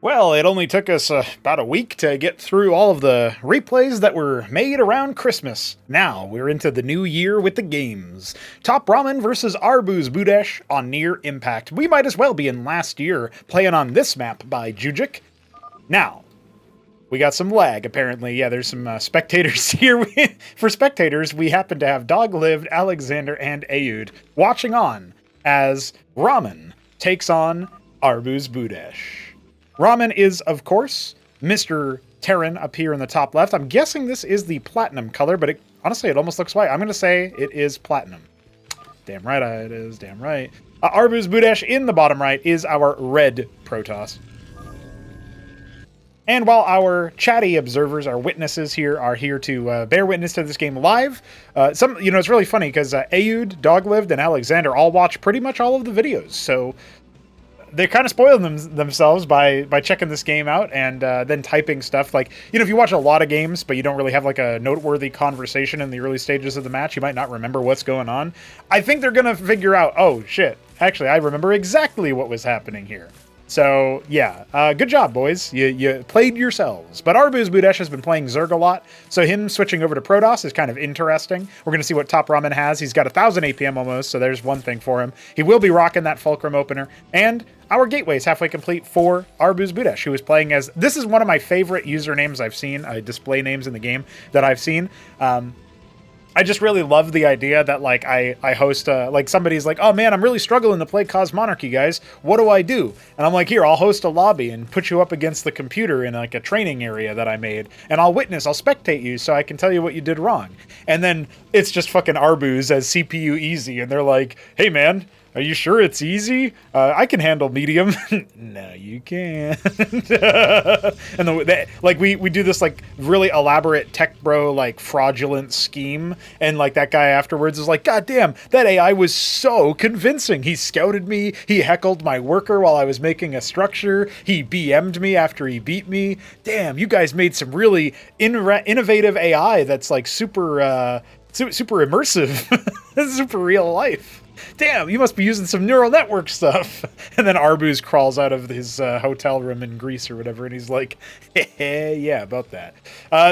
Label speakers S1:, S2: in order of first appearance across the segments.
S1: Well, it only took us about a week to get through all of the replays that were made around Christmas. Now, we're into the new year with the games. TopRamen versus ArbuzBudesh on Near Impact. We might as well be in last year, playing on this map by Jujik. Now, we got some lag, apparently. Yeah, there's some spectators here. For spectators, we happen to have Dog-Lived, Alexander, and Ayud watching on as Ramen takes on ArbuzBudesh. Ramen is, of course, Mr. Terran up here in the top left. I'm guessing this is the platinum color, but honestly, it almost looks white. I'm going to say it is platinum. Damn right it is. Damn right. ArbuzBudesh in the bottom right is our red Protoss. And while our chatty observers, our witnesses here, are here to bear witness to this game live, it's really funny because Ayud, Dog-Lived, and Alexander all watch pretty much all of the videos. So they're kind of spoiling themselves by checking this game out and then typing stuff. Like, if you watch a lot of games, but you don't really have like a noteworthy conversation in the early stages of the match, you might not remember what's going on. I think they're going to figure out, oh, shit, actually, I remember exactly what was happening here. So, yeah, good job, boys. You played yourselves. But ArbuzBudesh has been playing Zerg a lot, so him switching over to Protoss is kind of interesting. We're going to see what TopRamen has. He's got 1,000 APM almost, so there's one thing for him. He will be rocking that Fulcrum opener. And our gateway is halfway complete for ArbuzBudesh, who is playing as... This is one of my favorite usernames I've seen, display names in the game that I've seen. I just really love the idea that, like, I host, like, somebody's like, oh, man, I'm really struggling to play Cosmonarchy, guys. What do I do? And I'm like, here, I'll host a lobby and put you up against the computer in, like, a training area that I made. And I'll spectate you so I can tell you what you did wrong. And then it's just fucking Arbuz as CPU easy. And they're like, hey, man, are you sure it's easy? I can handle medium. No, you can't. And we do this like really elaborate tech bro like fraudulent scheme, and like that guy afterwards is like, God damn, that AI was so convincing. He scouted me. He heckled my worker while I was making a structure. He BM'd me after he beat me. Damn, you guys made some really innovative AI that's like super immersive, super real life. Damn, you must be using some neural network stuff. And then Arbuz crawls out of his hotel room in Greece or whatever, and he's like, yeah, about that.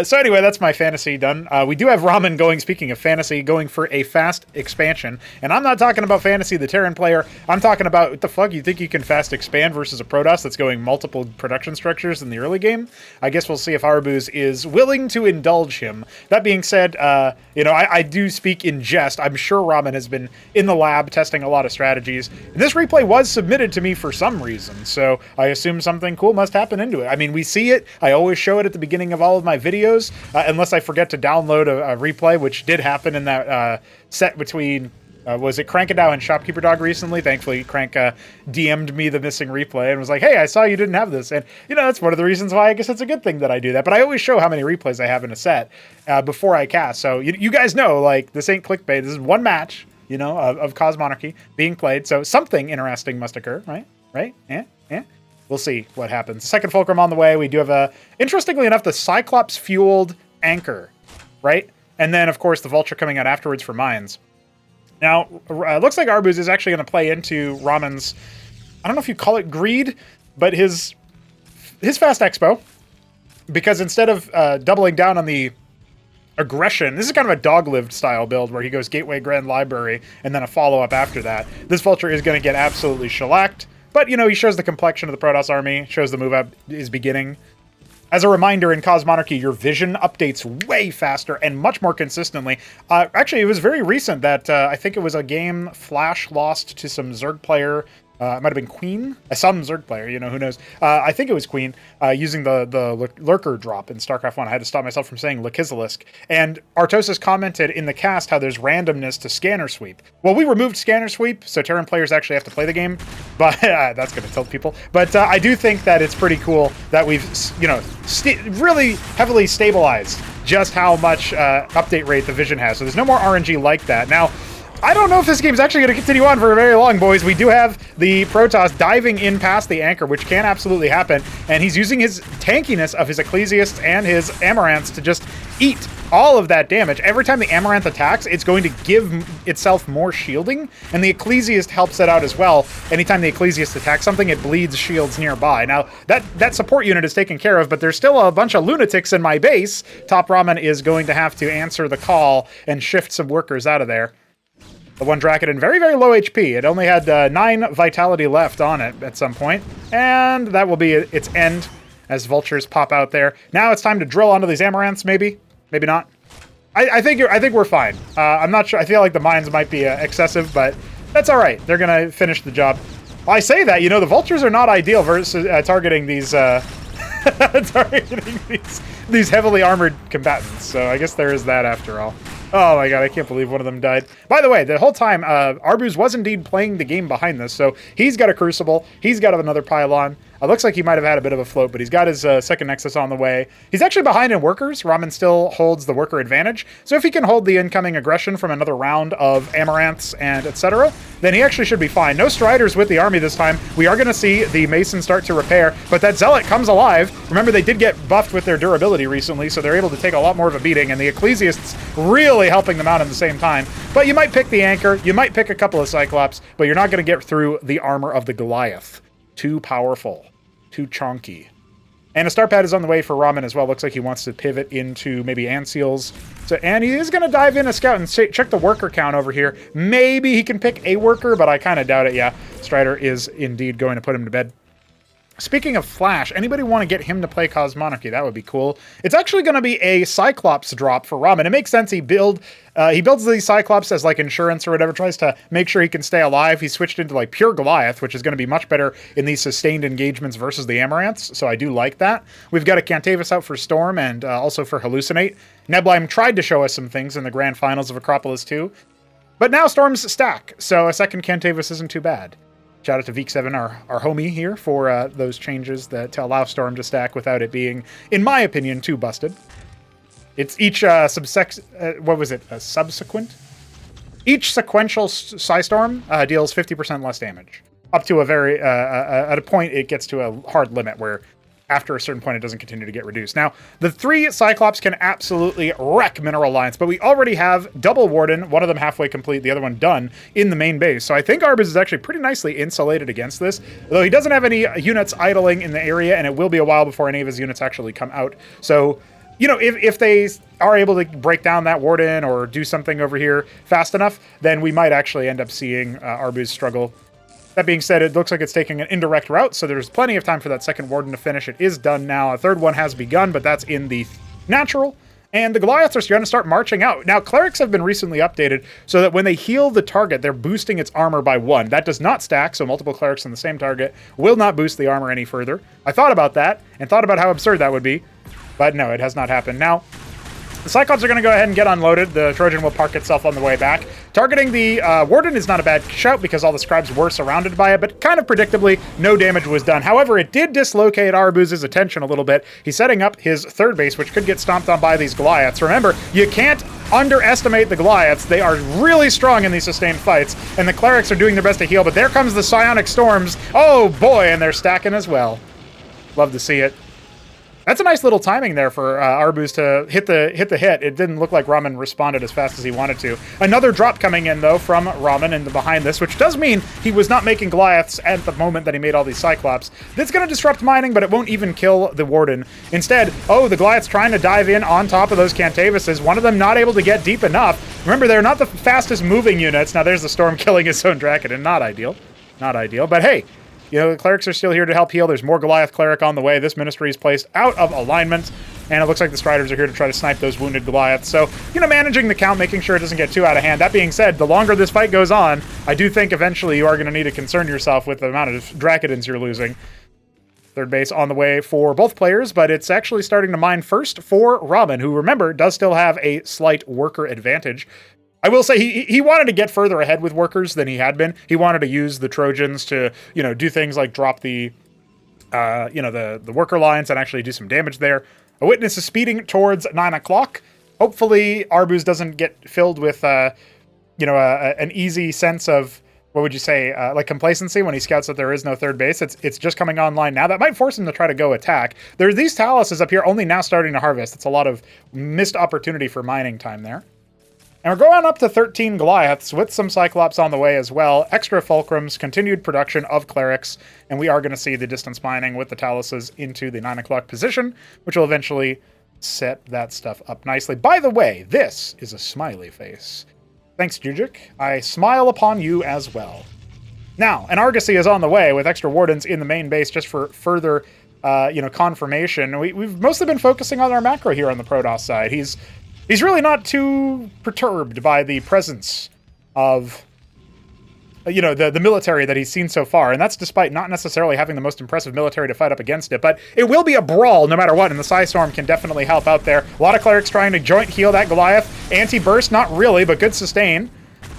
S1: So anyway, that's my fantasy done. We do have Ramen going, speaking of fantasy, going for a fast expansion. And I'm not talking about fantasy, the Terran player. I'm talking about, what the fuck, you think you can fast expand versus a Protoss that's going multiple production structures in the early game? I guess we'll see if Arbuz is willing to indulge him. That being said, I do speak in jest. I'm sure Ramen has been in the lab testing a lot of strategies. And this replay was submitted to me for some reason, so I assume something cool must happen into it. I mean, we see it. I always show it at the beginning of all of my videos, unless I forget to download a replay, which did happen in that set between... was it Crankadow and Shopkeeper Dog recently? Thankfully, Crank DM'd me the missing replay and was like, hey, I saw you didn't have this. And, that's one of the reasons why I guess it's a good thing that I do that. But I always show how many replays I have in a set before I cast. So you guys know, like, this ain't clickbait. This is one match, of Cosmonarchy being played. So something interesting must occur, right? Right? Yeah. We'll see what happens. Second Fulcrum on the way. We do have, interestingly enough, the Cyclops-fueled anchor, right? And then, of course, the Vulture coming out afterwards for mines. Now, it looks like Arbuz is actually going to play into Ramen's, I don't know if you call it greed, but his fast expo, because instead of doubling down on the aggression, this is kind of a Dog-Lived style build where he goes Gateway, Grand Library, and then a follow-up after that. This Vulture is going to get absolutely shellacked, but, he shows the complexion of the Protoss army, shows the move-up is beginning. As a reminder, in Cosmonarchy, your vision updates way faster and much more consistently. Actually, it was very recent that I think it was a game Flash lost to some Zerg player. It might have been Queen? Some Zerg player, who knows. I think it was Queen, using the Lurker drop in Starcraft 1. I had to stop myself from saying Lakizalisk. And Artosis commented in the cast how there's randomness to Scanner Sweep. Well, we removed Scanner Sweep, so Terran players actually have to play the game. But that's going to tilt people. But I do think that it's pretty cool that we've, really heavily stabilized just how much update rate the Vision has. So there's no more RNG like that. Now, I don't know if this game's actually going to continue on for very long, boys. We do have the Protoss diving in past the anchor, which can absolutely happen, and he's using his tankiness of his Ecclesiasts and his Amaranths to just eat all of that damage. Every time the Amaranth attacks, it's going to give itself more shielding, and the Ecclesiast helps it out as well. Anytime the Ecclesiast attacks something, it bleeds shields nearby. Now, that support unit is taken care of, but there's still a bunch of lunatics in my base. TopRamen is going to have to answer the call and shift some workers out of there. The one Dracodon, very, very low HP. It only had 9 vitality left on it at some point, and that will be its end as vultures pop out there. Now it's time to drill onto these Amaranths, maybe? Maybe not. I think we're fine. I'm not sure. I feel like the mines might be excessive, but that's all right. They're gonna finish the job. Well, I say that, you know, the vultures are not ideal versus targeting these these heavily armored combatants. So I guess there is that after all. Oh my god, I can't believe one of them died. By the way, the whole time, Arbuz was indeed playing the game behind this, so he's got a Crucible, he's got another Pylon. It looks like he might have had a bit of a float, but he's got his second Nexus on the way. He's actually behind in workers. Ramen still holds the worker advantage, so if he can hold the incoming aggression from another round of Amaranths and etc., then he actually should be fine. No Striders with the army this time. We are going to see the Mason start to repair, but that Zealot comes alive. Remember, they did get buffed with their durability recently, so they're able to take a lot more of a beating, and the Ecclesiasts really helping them out at the same time. But you might pick the Anchor, you might pick a couple of Cyclops, but you're not going to get through the armor of the Goliath. Too powerful. Too chunky. And a star pad is on the way for Ramen as well. Looks like he wants to pivot into maybe Anseals. So, and he is going to dive in a scout and check the worker count over here. Maybe he can pick a worker, but I kind of doubt it. Yeah, Strider is indeed going to put him to bed. Speaking of Flash, anybody want to get him to play Cosmonarchy? That would be cool. It's actually going to be a Cyclops drop for Ramen. It makes sense. He builds these Cyclops as like insurance or whatever, tries to make sure he can stay alive. He switched into like pure Goliath, which is going to be much better in these sustained engagements versus the Amaranths, so I do like that. We've got a Cantavis out for Storm and also for Hallucinate. Nebulime tried to show us some things in the grand finals of Acropolis 2, but now Storms stack, so a second Cantavis isn't too bad. Shout out to Veek7, our homie here, for those changes to allow Storm to stack without it being, in my opinion, too busted. It's each subsequent? Each sequential Psystorm deals 50% less damage. Up to a very, at a point it gets to a hard limit where after a certain point, it doesn't continue to get reduced. Now, the 3 Cyclops can absolutely wreck Mineral Alliance, but we already have double Warden, one of them halfway complete, the other one done, in the main base. So I think Arbuz is actually pretty nicely insulated against this, though he doesn't have any units idling in the area, and it will be a while before any of his units actually come out. So, you know, if they are able to break down that Warden or do something over here fast enough, then we might actually end up seeing Arbuz struggle. That being said, it looks like it's taking an indirect route, so there's plenty of time for that second Warden to finish. It is done now. A third one has begun, but that's in the natural. And the Goliaths are going to start marching out. Now, Clerics have been recently updated so that when they heal the target, they're boosting its armor by 1. That does not stack, so multiple Clerics on the same target will not boost the armor any further. I thought about that, and thought about how absurd that would be, but no, it has not happened. Now, the Cyclops are going to go ahead and get unloaded. The Trojan will park itself on the way back. Targeting the Warden is not a bad shout because all the Scribes were surrounded by it, but kind of predictably, no damage was done. However, it did dislocate Arbuz's attention a little bit. He's setting up his third base, which could get stomped on by these Goliaths. Remember, you can't underestimate the Goliaths. They are really strong in these sustained fights, and the Clerics are doing their best to heal, but there comes the Psionic Storms. Oh boy, and they're stacking as well. Love to see it. That's a nice little timing there for Arbuz to hit the hit. It didn't look like Ramen responded as fast as he wanted to. Another drop coming in, though, from Ramen in the behind this, which does mean he was not making Goliaths at the moment that he made all these Cyclops. That's going to disrupt mining, but it won't even kill the Warden. Instead, oh, the Goliaths trying to dive in on top of those Cantavises, one of them not able to get deep enough. Remember, they're not the fastest moving units. Now, there's the Storm killing his own Dracodon. Not ideal. Not ideal, but hey, you know, the Clerics are still here to help heal. There's more Goliath Cleric on the way. This Ministry is placed out of alignment, and it looks like the Striders are here to try to snipe those wounded Goliaths. So, you know, managing the count, making sure it doesn't get too out of hand. That being said, the longer this fight goes on, I do think eventually you are going to need to concern yourself with the amount of Dracodons you're losing. Third base on the way for both players, but it's actually starting to mine first for Ramen, who, remember, does still have a slight worker advantage. I will say he wanted to get further ahead with workers than he had been. He wanted to use the Trojans to, you know, do things like drop the, the worker lines and actually do some damage there. A witness is speeding towards 9 o'clock. Hopefully, Arbuz doesn't get filled with, an easy sense of, what would you say, like complacency when he scouts that there is no third base. It's just coming online now. That might force him to try to go attack. There's these Taluses up here only now starting to harvest. It's a lot of missed opportunity for mining time there. And we're going up to 13 Goliaths with some Cyclops on the way as well. Extra Fulcrums, continued production of Clerics, and we are going to see the distance mining with the Taluses into the 9 o'clock position, which will eventually set that stuff up nicely. By the way, this is a smiley face. Thanks, Jujuk. I smile upon you as well. Now, an Argosy is on the way with extra Wardens in the main base just for further, confirmation. We've mostly been focusing on our macro here on the Protoss side. He's really not too perturbed by the presence of, the military that he's seen so far, and that's despite not necessarily having the most impressive military to fight up against it, but it will be a brawl no matter what, and the Psystorm can definitely help out there. A lot of Clerics trying to joint heal that Goliath. Anti-burst, not really, but good sustain.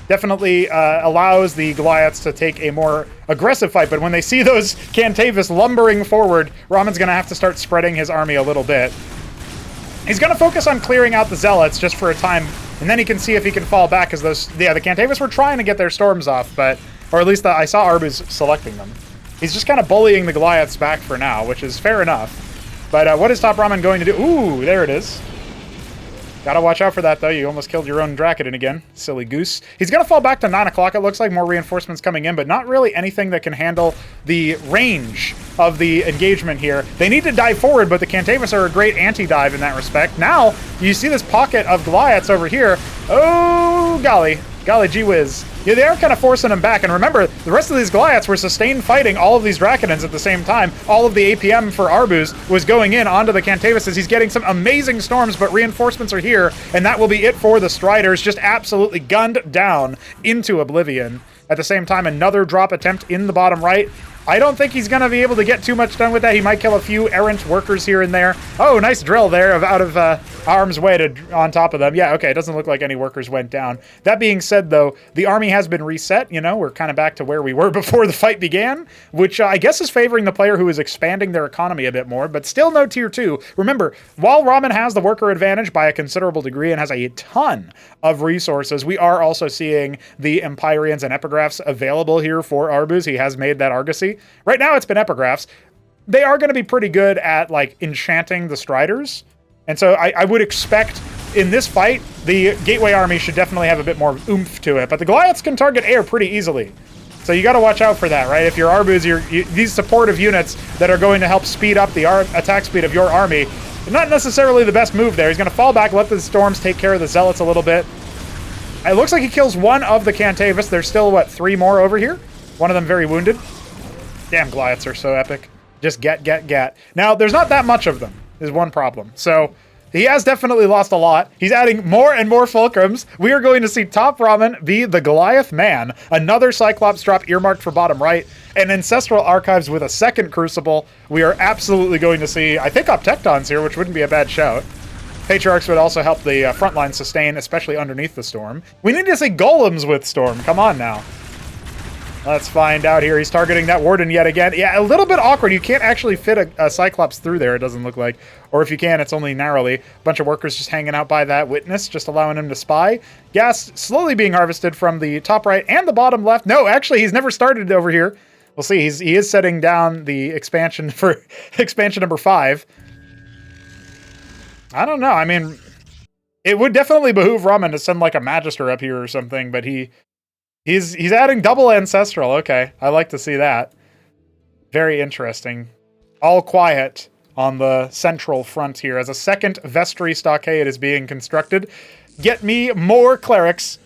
S1: Definitely allows the Goliaths to take a more aggressive fight, but when they see those Cantavis lumbering forward, Ramen's going to have to start spreading his army a little bit. He's going to focus on clearing out the Zealots just for a time, and then he can see if he can fall back, because the Cantavis were trying to get their storms off, or at least I saw Arbuz selecting them. He's just kind of bullying the Goliaths back for now, which is fair enough. But what is TopRamen going to do? Ooh, there it is. Gotta watch out for that, though. You almost killed your own Drakodin again. Silly goose. He's going to fall back to 9 o'clock. It looks like more reinforcements coming in, but not really anything that can handle the range of the engagement here. They need to dive forward, but the Cantavis are a great anti-dive in that respect. Now, you see this pocket of Goliaths over here. Oh, golly. Golly gee whiz. Yeah, they are kind of forcing him back. And remember, the rest of these Goliaths were sustained fighting all of these Drakodins at the same time. All of the APM for Arbuz was going in onto the Cantavis as he's getting some amazing storms, but reinforcements are here, and that will be it for the Striders, just absolutely gunned down into oblivion. At the same time, another drop attempt in the bottom right. I don't think he's going to be able to get too much done with that. He might kill a few errant workers here and there. Oh, nice drill there out of harm's way on top of them. Yeah, okay, it doesn't look like any workers went down. That being said, though, the army has been reset. We're kind of back to where we were before the fight began, which I guess is favoring the player who is expanding their economy a bit more, but still no tier 2. Remember, while Ramen has the worker advantage by a considerable degree and has a ton of resources, we are also seeing the Empyreans and Epigraphs available here for Arbuz. He has made that Argosy. Right now, it's been Epigraphs. They are going to be pretty good at, enchanting the Striders. And so I would expect in this fight, the Gateway army should definitely have a bit more oomph to it. But the Goliaths can target air pretty easily. So you got to watch out for that, right? If you're Arbuz, these supportive units that are going to help speed up the attack speed of your army, not necessarily the best move there. He's going to fall back, let the Storms take care of the Zealots a little bit. It looks like he kills one of the Cantavis. There's still, 3 more over here? One of them very wounded. Damn, Goliaths are so epic. Just get. Now, there's not that much of them, is one problem. So, he has definitely lost a lot. He's adding more and more Fulcrums. We are going to see TopRamen be the Goliath man. Another Cyclops drop earmarked for bottom right. And Ancestral Archives with a second Crucible. We are absolutely going to see, I think, Optectons here, which wouldn't be a bad shout. Patriarchs would also help the front line sustain, especially underneath the Storm. We need to see Golems with Storm. Come on now. Let's find out here. He's targeting that Warden yet again. Yeah, a little bit awkward. You can't actually fit a Cyclops through there, it doesn't look like. Or if you can, it's only narrowly. A bunch of workers just hanging out by that Witness, just allowing him to spy. Gas slowly being harvested from the top right and the bottom left. No, actually, he's never started over here. We'll see. He is setting down the expansion for expansion number 5. I don't know. I mean, it would definitely behoove Ramen to send, a Magister up here or something, but He's adding double Ancestral. Okay, I like to see that. Very interesting. All quiet on the central front here as a second Vestry Stockade is being constructed. Get me more Clerics.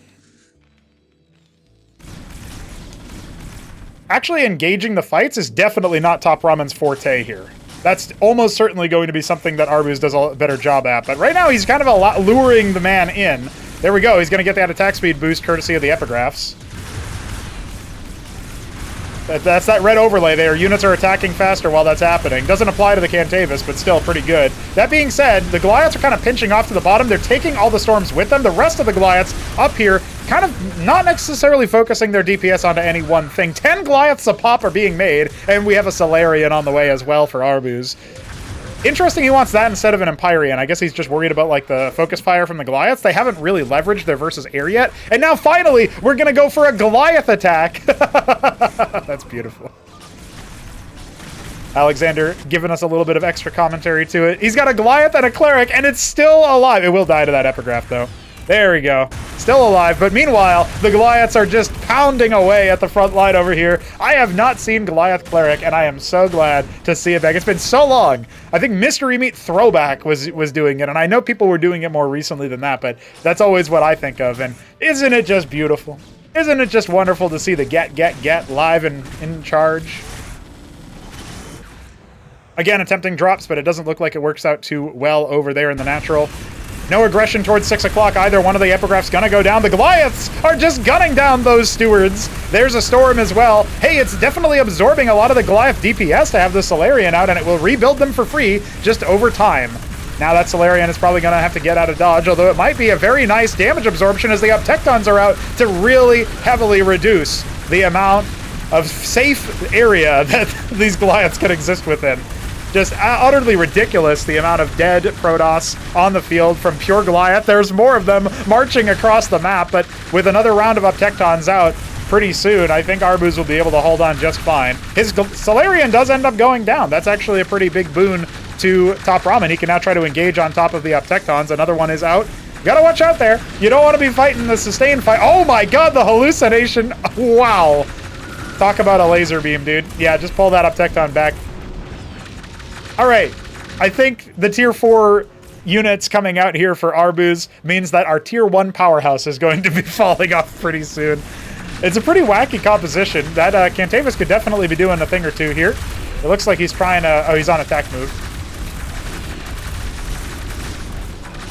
S1: Actually, engaging the fights is definitely not TopRamen's forte here. That's almost certainly going to be something that Arbuz does a better job at. But right now, he's kind of luring the man in. There we go. He's going to get that attack speed boost courtesy of the Epigraphs. That's that red overlay there. Units are attacking faster while that's happening. Doesn't apply to the Cantavis, but still pretty good. That being said, the Goliaths are kind of pinching off to the bottom. They're taking all the Storms with them. The rest of the Goliaths up here kind of not necessarily focusing their DPS onto any one thing. 10 Goliaths a pop are being made, and we have a Solarian on the way as well for Arbuz. Interesting he wants that instead of an Empyrean. I guess he's just worried about, like, the focus fire from the Goliaths. They haven't really leveraged their versus air yet. And now, finally, we're going to go for a Goliath attack. That's beautiful. Alexander giving us a little bit of extra commentary to it. He's got a Goliath and a Cleric, and it's still alive. It will die to that epigraph, though. There we go. Still alive, but meanwhile, the Goliaths are just pounding away at the front line over here. I have not seen Goliath Cleric, and I am so glad to see it back. It's been so long. I think Mystery Meat Throwback was doing it, and I know people were doing it more recently than that, but that's always what I think of, and isn't it just beautiful? Isn't it just wonderful to see the get live and in charge? Again, attempting drops, but it doesn't look like it works out too well over there in the natural. No aggression towards 6 o'clock either. One of the epigraphs gonna go down. The Goliaths are just gunning down those stewards. There's a storm as well. Hey, it's definitely absorbing a lot of the Goliath DPS to have the Solarian out, and it will rebuild them for free just over time. Now that Solarian is probably gonna have to get out of dodge, although it might be a very nice damage absorption as the Uptectons are out to really heavily reduce the amount of safe area that these Goliaths can exist within. Just utterly ridiculous, the amount of dead Protoss on the field from pure Goliath. There's more of them marching across the map, but with another round of Uptectons out pretty soon, I think Arbuz will be able to hold on just fine. His Solarian does end up going down. That's actually a pretty big boon to TopRamen. He can now try to engage on top of the Uptectons. Another one is out. You gotta watch out there. You don't want to be fighting the sustained fight. Oh my god, the hallucination. Wow. Talk about a laser beam, dude. Yeah, just pull that Uptecton back. All right, I think the tier 4 units coming out here for Arbuz means that our tier 1 powerhouse is going to be falling off pretty soon. It's a pretty wacky composition. That Cantavis could definitely be doing a thing or two here. It looks like he's trying to... Oh, he's on attack move.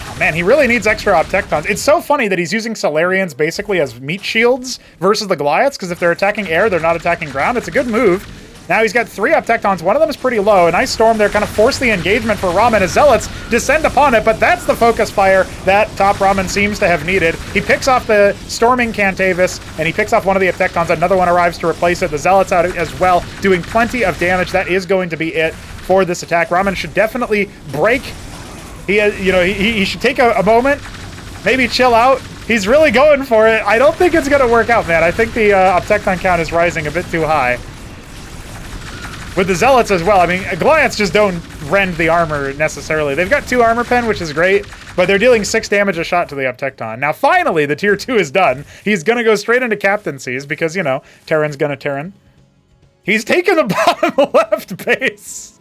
S1: Oh, man, he really needs extra Uptectons. It's so funny that he's using Solarians basically as meat shields versus the Goliaths, because if they're attacking air, they're not attacking ground. It's a good move. Now he's got 3 Uptectons. One of them is pretty low. A nice storm there kind of forced the engagement for Ramen as Zealots descend upon it, but that's the focus fire that TopRamen seems to have needed. He picks off the storming Cantavis, and he picks off one of the Uptectons. Another one arrives to replace it. The Zealots out as well, doing plenty of damage. That is going to be it for this attack. Ramen should definitely break. He should take a moment, maybe chill out. He's really going for it. I don't think it's going to work out, man. I think the Uptecton count is rising a bit too high. With the Zealots as well, I mean, Goliaths just don't rend the armor necessarily. They've got 2 armor pen, which is great, but they're dealing 6 damage a shot to the Uptecton. Now, finally, the tier 2 is done. He's going to go straight into captaincies because, you know, Terran's going to Terran. He's taken the bottom left base.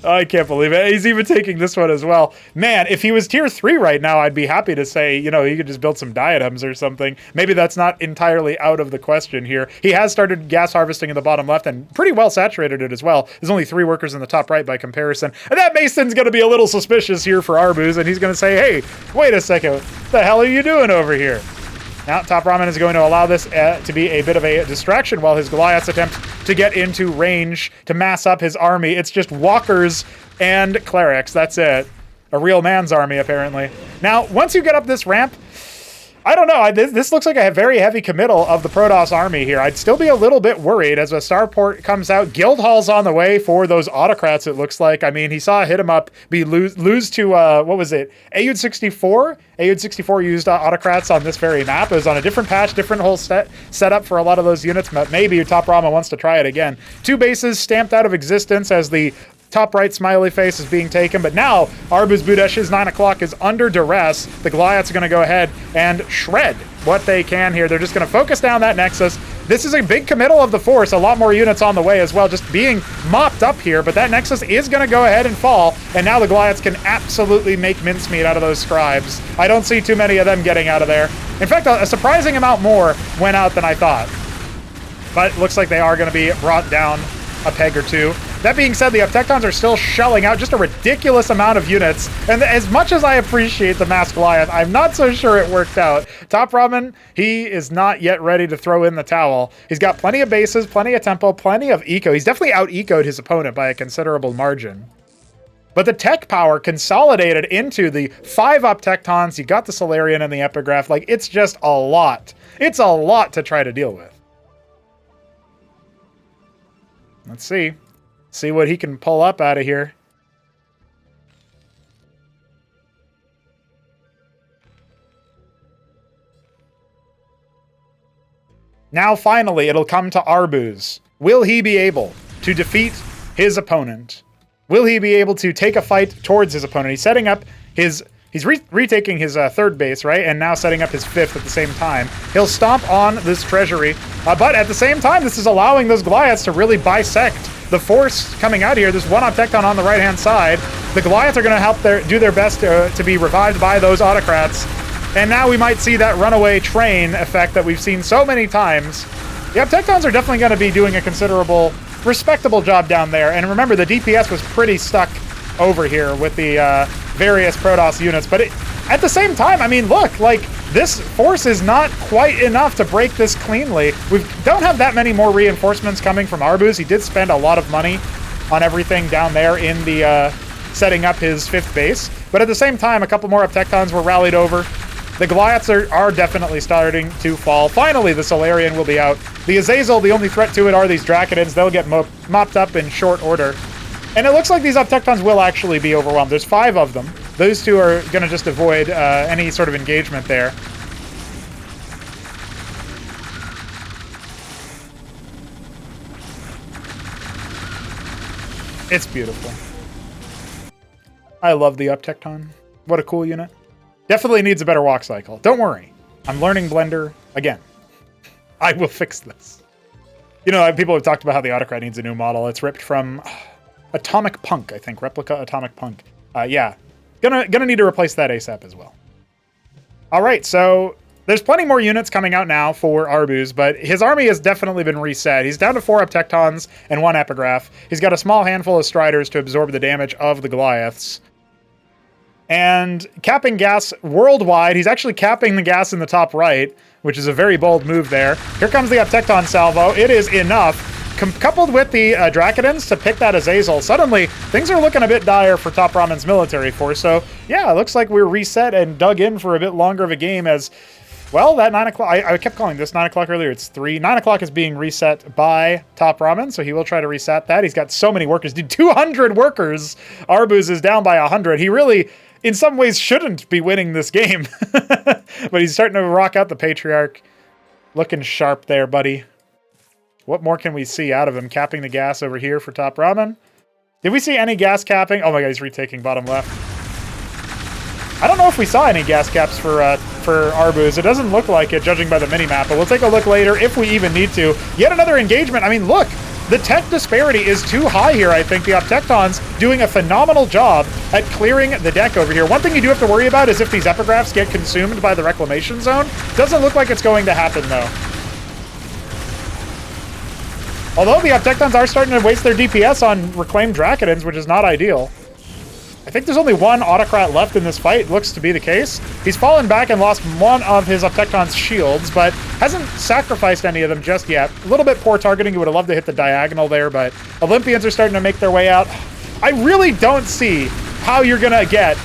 S1: I can't believe it. He's even taking this one as well. Man, if he was tier 3 right now, I'd be happy to say, you know, you could just build some diadems or something. Maybe that's not entirely out of the question here. He has started gas harvesting in the bottom left and pretty well saturated it as well. There's only 3 workers in the top right by comparison. And that Mason's going to be a little suspicious here for Arbuz, and he's going to say, hey, wait a second. What the hell are you doing over here? Now, TopRamen is going to allow this to be a bit of a distraction while his Goliaths attempt to get into range to mass up his army. It's just walkers and clerics. That's it. A real man's army, apparently. Now, once you get up this ramp, I don't know. This looks like a very heavy committal of the Protoss army here. I'd still be a little bit worried as a starport comes out. Guildhall's on the way for those autocrats, it looks like. I mean, he saw hit him up lose to, what was it? AUD 64? AUD 64 used autocrats on this very map. It was on a different patch, different whole setup for a lot of those units, but maybe TopRamen wants to try it again. 2 bases stamped out of existence as the top right smiley face is being taken, but now ArbuzBudesh's 9 o'clock is under duress. The Goliaths are going to go ahead and shred what they can here. They're just going to focus down that Nexus. This is a big committal of the force. A lot more units on the way as well, just being mopped up here, but that Nexus is going to go ahead and fall, and now the Goliaths can absolutely make mincemeat out of those scribes. I don't see too many of them getting out of there. In fact, a surprising amount more went out than I thought. But it looks like they are going to be brought down a peg or 2. That being said, the Uptectons are still shelling out just a ridiculous amount of units, and as much as I appreciate the Masked Goliath, I'm not so sure it worked out. TopRamen, he is not yet ready to throw in the towel. He's got plenty of bases, plenty of tempo, plenty of eco. He's definitely out-ecoed his opponent by a considerable margin. But the tech power consolidated into the 5 Uptectons. You got the Solarian and the Epigraph. Like, it's just a lot. It's a lot to try to deal with. Let's see. See what he can pull up out of here. Now, finally, it'll come to Arbuz. Will he be able to defeat his opponent? Will he be able to take a fight towards his opponent? He's setting up his... He's retaking his third base, right? And now setting up his fifth at the same time. He'll stomp on this treasury. But at the same time, this is allowing those Goliaths to really bisect the force coming out here. There's one Obtecton on the right-hand side. The Goliaths are going to help do their best to be revived by those autocrats. And now we might see that runaway train effect that we've seen so many times. The Obtectons are definitely going to be doing a considerable, respectable job down there. And remember, the DPS was pretty stuck over here with the various Protoss units. But at the same time, I mean, look, like, this force is not quite enough to break this cleanly. We don't have that many more reinforcements coming from Arbuz. He did spend a lot of money on everything down there in the setting up his fifth base. But at the same time, a couple more Obtectons were rallied over. The Goliaths are definitely starting to fall. Finally, the Solarian will be out. The Azazel, the only threat to it are these Draconids. They'll get mopped up in short order. And it looks like these Obtectons will actually be overwhelmed. There's 5 of them. Those 2 are going to just avoid any sort of engagement there. It's beautiful. I love the Obtecton. What a cool unit. Definitely needs a better walk cycle. Don't worry. I'm learning Blender again. I will fix this. You know, people have talked about how the Autocrat needs a new model. It's ripped from Atomic Punk, I think. Replica Atomic Punk. Yeah. Gonna need to replace that ASAP as well. All right, so there's plenty more units coming out now for Arbuz, but his army has definitely been reset. He's down to 4 Obtectons and 1 Epigraph. He's got a small handful of Striders to absorb the damage of the Goliaths. And capping gas worldwide. He's actually capping the gas in the top right, which is a very bold move there. Here comes the Obtecton salvo. It is enough. Coupled with the Dracodons to pick that Azazel, suddenly things are looking a bit dire for TopRamen's military force. So yeah, it looks like we're reset and dug in for a bit longer of a game as, well, that 9 o'clock, I kept calling this 9 o'clock earlier, it's 3. 9 o'clock is being reset by TopRamen, so he will try to reset that. He's got so many workers. Dude, 200 workers! Arbuz is down by 100. He really, in some ways, shouldn't be winning this game. But he's starting to rock out the Patriarch. Looking sharp there, buddy. What more can we see out of him? Capping the gas over here for TopRamen. Did we see any gas capping? Oh my god, he's retaking bottom left. I don't know if we saw any gas caps for Arbuz. It doesn't look like it, judging by the minimap, but we'll take a look later if we even need to. Yet another engagement. I mean, look, the tech disparity is too high here, I think. The Obtectons doing a phenomenal job at clearing the deck over here. One thing you do have to worry about is if these Epigraphs get consumed by the Reclamation Zone. Doesn't look like it's going to happen, though. Although the Obtectons are starting to waste their DPS on reclaimed Dracodons, which is not ideal. I think there's only 1 Autocrat left in this fight. Looks to be the case. He's fallen back and lost 1 of his Obtecton's shields, but hasn't sacrificed any of them just yet. A little bit poor targeting. He would have loved to hit the diagonal there, but Olympians are starting to make their way out. I really don't see how you're going to get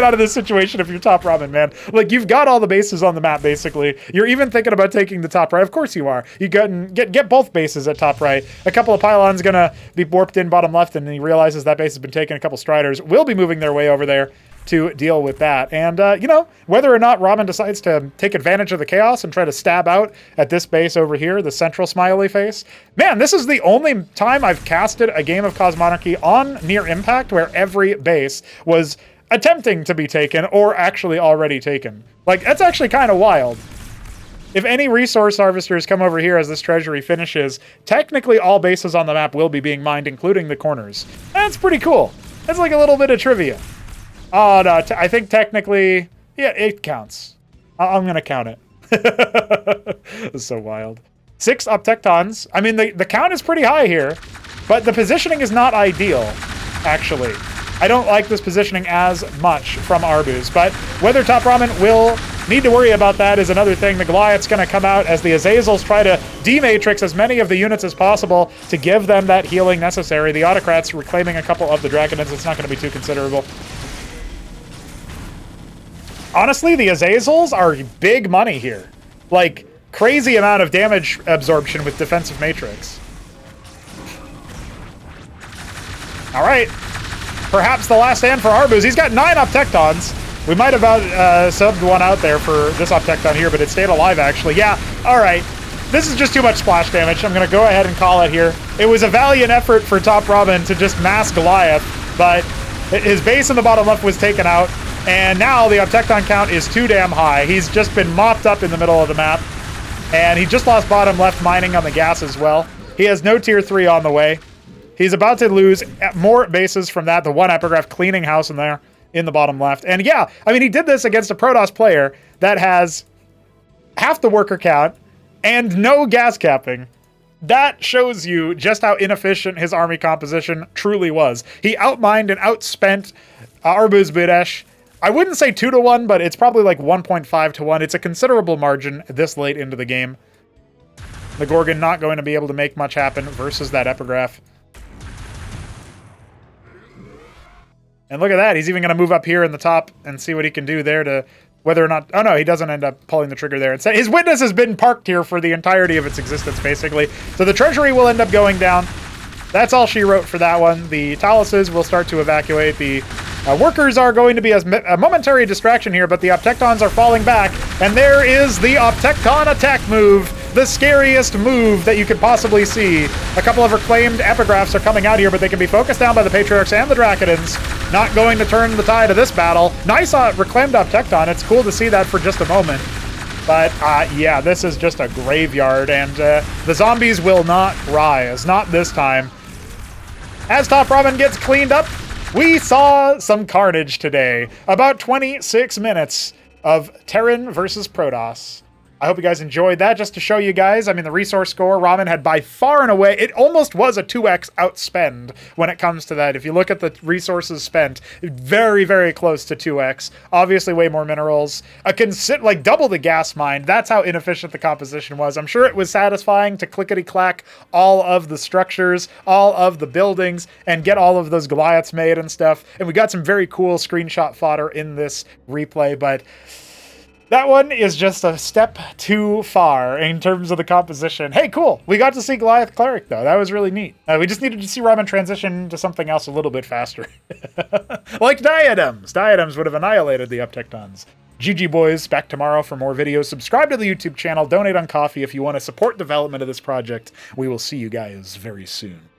S1: out of this situation if you're TopRamen, man. Like, you've got all the bases on the map, basically. You're even thinking about taking the top right. Of course you are. You get both bases at top right. A couple of pylons gonna be warped in bottom left, and he realizes that base has been taken. A couple Striders will be moving their way over there to deal with that. And, you know, whether or not Ramen decides to take advantage of the chaos and try to stab out at this base over here, the central smiley face. Man, this is the only time I've casted a game of Cosmonarchy on near impact where every base was attempting to be taken or actually already taken. Like, that's actually kind of wild. If any resource harvesters come over here as this treasury finishes, technically all bases on the map will be being mined, including the corners. That's pretty cool. That's like a little bit of trivia. Oh, no, I think technically, yeah, it counts. I'm going to count it. It's so wild. 6 Obtectons. I mean, the count is pretty high here, but the positioning is not ideal, actually. I don't like this positioning as much from Arbuz, but whether TopRamen will need to worry about that is another thing. The Goliath's going to come out as the Azazels try to dematrix as many of the units as possible to give them that healing necessary. The Autocrats reclaiming a couple of the Draconids. It's not going to be too considerable. Honestly, the Azazels are big money here. Like, crazy amount of damage absorption with Defensive Matrix. All right. Perhaps the last stand for Arbuz. He's got 9 Optectons. We might have subbed one out there for this Optecton here, but it stayed alive, actually. Yeah, all right. This is just too much splash damage. I'm going to go ahead and call it here. It was a valiant effort for TopRamen to just mass Goliath, but his base in the bottom left was taken out, and now the Optecton count is too damn high. He's just been mopped up in the middle of the map, and he just lost bottom left mining on the gas as well. He has no tier 3 on the way. He's about to lose more bases from that. The one epigraph cleaning house in there in the bottom left. And yeah, I mean, he did this against a Protoss player that has half the worker count and no gas capping. That shows you just how inefficient his army composition truly was. He outmined and outspent ArbuzBudesh. I wouldn't say 2-1, but it's probably like 1.5-1. It's a considerable margin this late into the game. The Gorgon not going to be able to make much happen versus that epigraph. And look at that. He's even going to move up here in the top and see what he can do there to whether or not... Oh, no, he doesn't end up pulling the trigger there. His witness has been parked here for the entirety of its existence, basically. So the treasury will end up going down. That's all she wrote for that one. The Taluses will start to evacuate. The workers are going to be a momentary distraction here, but the Optectons are falling back. And there is the Optecton attack move. The scariest move that you could possibly see. A couple of reclaimed epigraphs are coming out here, but they can be focused down by the Patriarchs and the Dracodons. Not going to turn the tide of this battle. Nice reclaimed Optecton. It's cool to see that for just a moment. But yeah, this is just a graveyard, and the zombies will not rise. Not this time. As TopRamen gets cleaned up, we saw some carnage today. About 26 minutes of Terran versus Protoss. I hope you guys enjoyed that. Just to show you guys, I mean, the resource score, Ramen had by far and away, it almost was a 2x outspend when it comes to that. If you look at the resources spent, very, very close to 2x. Obviously, way more minerals. Like double the gas mine. That's how inefficient the composition was. I'm sure it was satisfying to clickety-clack all of the structures, all of the buildings, and get all of those Goliaths made and stuff. And we got some very cool screenshot fodder in this replay, but... that one is just a step too far in terms of the composition. Hey, cool. We got to see Goliath Cleric, though. That was really neat. We just needed to see Ramen transition to something else a little bit faster. Like Diadems. Diadems would have annihilated the Optectons. GG, boys. Back tomorrow for more videos. Subscribe to the YouTube channel. Donate on Coffee if you want to support development of this project. We will see you guys very soon.